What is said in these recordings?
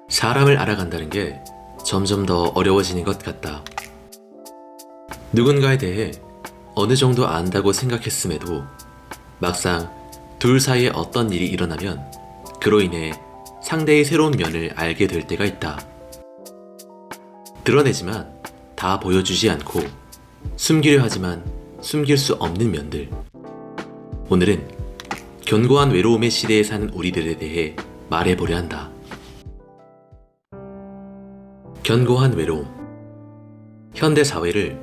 사람을 알아간다는 게 점점 더 어려워지는 것 같다. 누군가에 대해 어느 정도 안다고 생각했음에도 막상 둘 사이에 어떤 일이 일어나면 그로 인해 상대의 새로운 면을 알게 될 때가 있다. 드러내지만 다 보여주지 않고 숨기려 하지만 숨길 수 없는 면들. 오늘은 견고한 외로움의 시대에 사는 우리들에 대해 말해보려 한다. 견고한 외로움. 현대 사회를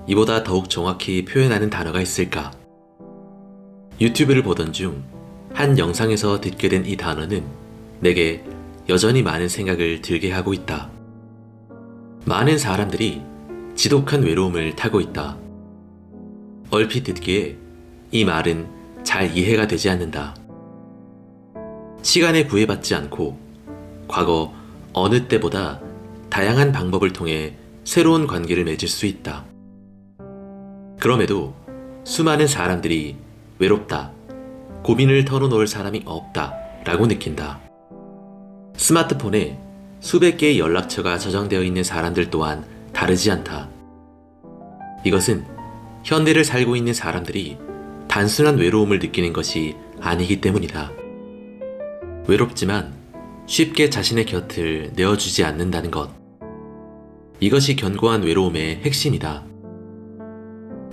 이보다 더욱 정확히 표현하는 단어가 있을까? 유튜브를 보던 중 한 영상에서 듣게 된 이 단어는 내게 여전히 많은 생각을 들게 하고 있다. 많은 사람들이 지독한 외로움을 타고 있다. 얼핏 듣기에 이 말은 잘 이해가 되지 않는다. 시간에 구애받지 않고 과거 어느 때보다 다양한 방법을 통해 새로운 관계를 맺을 수 있다. 그럼에도 수많은 사람들이 외롭다, 고민을 털어놓을 사람이 없다 라고 느낀다. 스마트폰에 수백 개의 연락처가 저장되어 있는 사람들 또한 다르지 않다. 이것은 현대를 살고 있는 사람들이 단순한 외로움을 느끼는 것이 아니기 때문이다. 외롭지만 쉽게 자신의 곁을 내어주지 않는다는 것. 이것이 견고한 외로움의 핵심이다.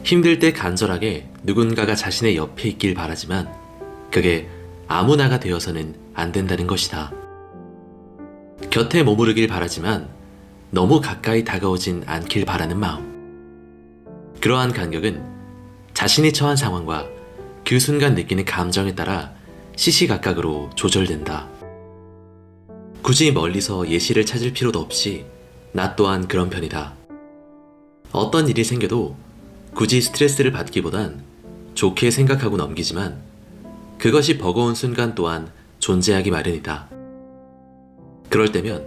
힘들 때 간절하게 누군가가 자신의 옆에 있길 바라지만 그게 아무나가 되어서는 안 된다는 것이다. 곁에 머무르길 바라지만 너무 가까이 다가오진 않길 바라는 마음. 그러한 간격은 자신이 처한 상황과 그 순간 느끼는 감정에 따라 시시각각으로 조절된다. 굳이 멀리서 예시를 찾을 필요도 없이 나 또한 그런 편이다. 어떤 일이 생겨도 굳이 스트레스를 받기보단 좋게 생각하고 넘기지만 그것이 버거운 순간 또한 존재하기 마련이다. 그럴 때면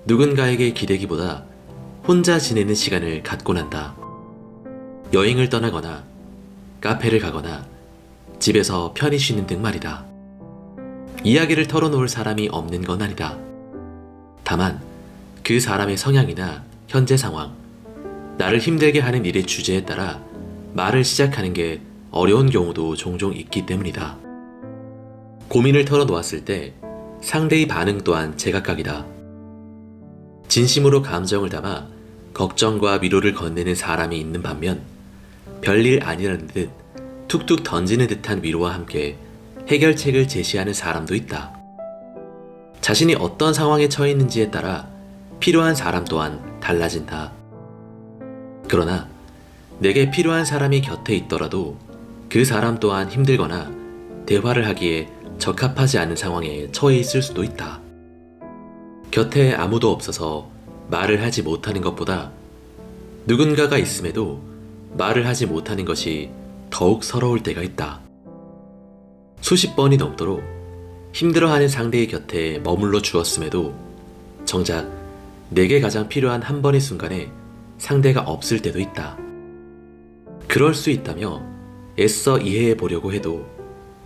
누군가에게 기대기보다 혼자 지내는 시간을 갖곤 한다. 여행을 떠나거나 카페를 가거나 집에서 편히 쉬는 등 말이다. 이야기를 털어놓을 사람이 없는 건 아니다. 다만 그 사람의 성향이나 현재 상황, 나를 힘들게 하는 일의 주제에 따라 말을 시작하는 게 어려운 경우도 종종 있기 때문이다. 고민을 털어놓았을 때 상대의 반응 또한 제각각이다. 진심으로 감정을 담아 걱정과 위로를 건네는 사람이 있는 반면 별일 아니라는 듯 툭툭 던지는 듯한 위로와 함께 해결책을 제시하는 사람도 있다. 자신이 어떤 상황에 처해 있는지에 따라 필요한 사람 또한 달라진다. 그러나 내게 필요한 사람이 곁에 있더라도 그 사람 또한 힘들거나 대화를 하기에 적합하지 않은 상황에 처해 있을 수도 있다. 곁에 아무도 없어서 말을 하지 못하는 것보다 누군가가 있음에도 말을 하지 못하는 것이 더욱 서러울 때가 있다. 수십 번이 넘도록 힘들어하는 상대의 곁에 머물러 주었음에도 정작 내게 가장 필요한 한 번의 순간에 상대가 없을 때도 있다. 그럴 수 있다며 애써 이해해 보려고 해도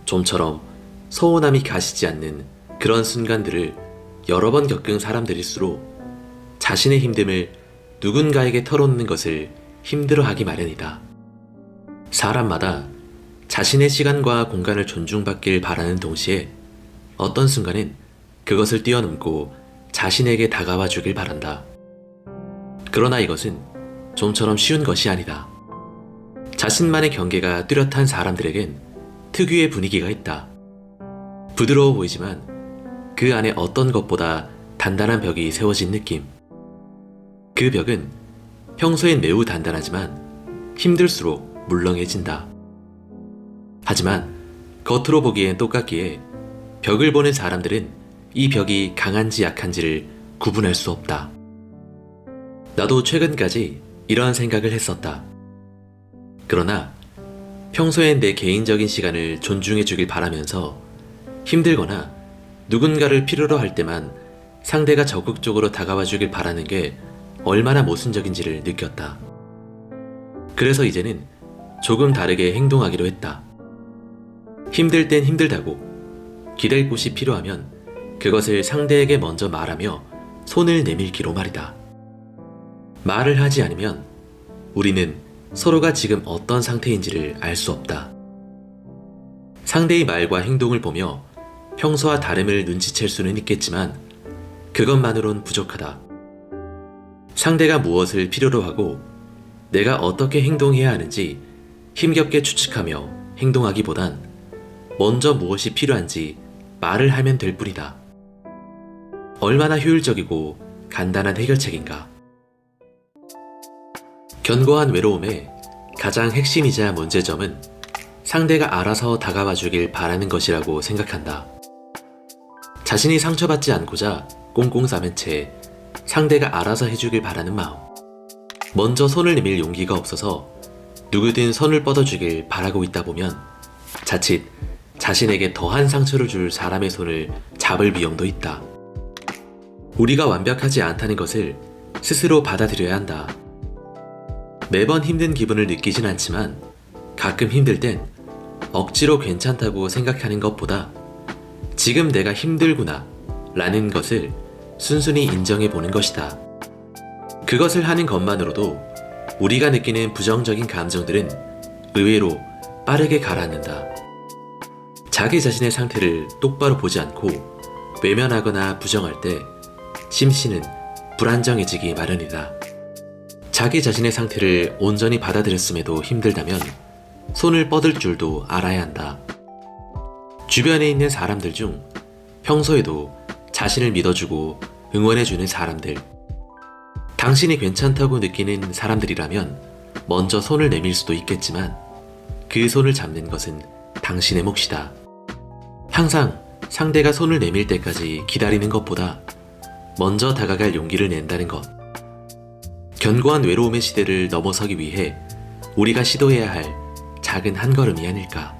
좀처럼 서운함이 가시지 않는 그런 순간들을 여러 번 겪은 사람들일수록 자신의 힘듦을 누군가에게 털어놓는 것을 힘들어하기 마련이다. 사람마다 자신의 시간과 공간을 존중받길 바라는 동시에 어떤 순간엔 그것을 뛰어넘고 자신에게 다가와 주길 바란다. 그러나 이것은 좀처럼 쉬운 것이 아니다. 자신만의 경계가 뚜렷한 사람들에겐 특유의 분위기가 있다. 부드러워 보이지만 그 안에 어떤 것보다 단단한 벽이 세워진 느낌. 그 벽은 평소엔 매우 단단하지만 힘들수록 물렁해진다. 하지만 겉으로 보기엔 똑같기에 벽을 보는 사람들은 이 벽이 강한지 약한지를 구분할 수 없다. 나도 최근까지 이런 생각을 했었다. 그러나 평소엔 내 개인적인 시간을 존중해 주길 바라면서 힘들거나 누군가를 필요로 할 때만 상대가 적극적으로 다가와 주길 바라는 게 얼마나 모순적인지를 느꼈다. 그래서 이제는 조금 다르게 행동하기로 했다. 힘들 땐 힘들다고, 기댈 곳이 필요하면 그것을 상대에게 먼저 말하며 손을 내밀기로 말이다. 말을 하지 않으면 우리는 서로가 지금 어떤 상태인지를 알 수 없다. 상대의 말과 행동을 보며 평소와 다름을 눈치챌 수는 있겠지만 그것만으론 부족하다. 상대가 무엇을 필요로 하고 내가 어떻게 행동해야 하는지 힘겹게 추측하며 행동하기보단 먼저 무엇이 필요한지 말을 하면 될 뿐이다. 얼마나 효율적이고 간단한 해결책인가. 견고한 외로움의 가장 핵심이자 문제점은 상대가 알아서 다가와 주길 바라는 것이라고 생각한다. 자신이 상처받지 않고자 꽁꽁 싸맨 채 상대가 알아서 해주길 바라는 마음. 먼저 손을 내밀 용기가 없어서 누구든 손을 뻗어주길 바라고 있다 보면 자칫 자신에게 더한 상처를 줄 사람의 손을 잡을 위험도 있다. 우리가 완벽하지 않다는 것을 스스로 받아들여야 한다. 매번 힘든 기분을 느끼진 않지만 가끔 힘들 땐 억지로 괜찮다고 생각하는 것보다 지금 내가 힘들구나 라는 것을 순순히 인정해 보는 것이다. 그것을 하는 것만으로도 우리가 느끼는 부정적인 감정들은 의외로 빠르게 가라앉는다. 자기 자신의 상태를 똑바로 보지 않고 외면하거나 부정할 때 심신은 불안정해지기 마련이다. 자기 자신의 상태를 온전히 받아들였음에도 힘들다면 손을 뻗을 줄도 알아야 한다. 주변에 있는 사람들 중 평소에도 자신을 믿어주고 응원해주는 사람들, 당신이 괜찮다고 느끼는 사람들이라면 먼저 손을 내밀 수도 있겠지만 그 손을 잡는 것은 당신의 몫이다. 항상 상대가 손을 내밀 때까지 기다리는 것보다 먼저 다가갈 용기를 낸다는 것. 견고한 외로움의 시대를 넘어서기 위해 우리가 시도해야 할 작은 한 걸음이 아닐까.